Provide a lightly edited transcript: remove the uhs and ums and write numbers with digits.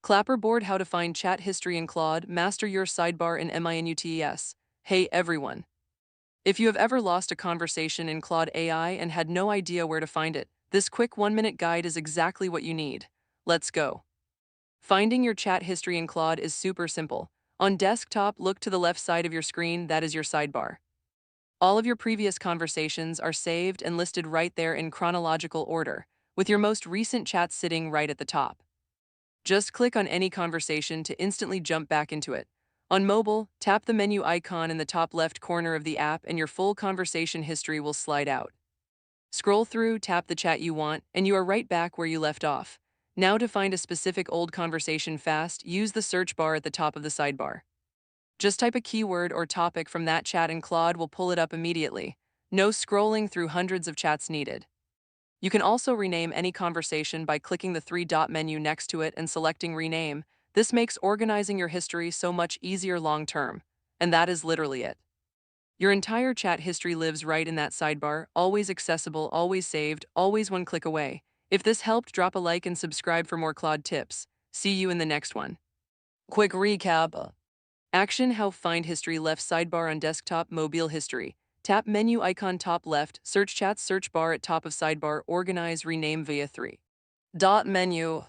Clapperboard: How to Find Chat History in Claude, Master Your Sidebar in MINUTES. Hey everyone. If you have ever lost a conversation in Claude AI and had no idea where to find it, this quick 1-minute guide is exactly what you need. Let's go. Finding your chat history in Claude is super simple. On desktop, look to the left side of your screen, that is your sidebar. All of your previous conversations are saved and listed right there in chronological order, with your most recent chats sitting right at the top. Just click on any conversation to instantly jump back into it. On mobile, tap the menu icon in the top left corner of the app and your full conversation history will slide out. Scroll through, tap the chat you want, and you are right back where you left off. Now to find a specific old conversation fast, use the search bar at the top of the sidebar. Just type a keyword or topic from that chat and Claude will pull it up immediately. No scrolling through hundreds of chats needed. You can also rename any conversation by clicking the three-dot menu next to it and selecting Rename. This makes organizing your history so much easier long-term. And that is literally it. Your entire chat history lives right in that sidebar, always accessible, always saved, always one click away. If this helped, drop a like and subscribe for more Claude tips. See you in the next one. Quick recap. Action: How find history left sidebar on desktop, mobile history. Tap menu icon top left, search chats search bar at top of sidebar, organize rename via 3. Dot menu.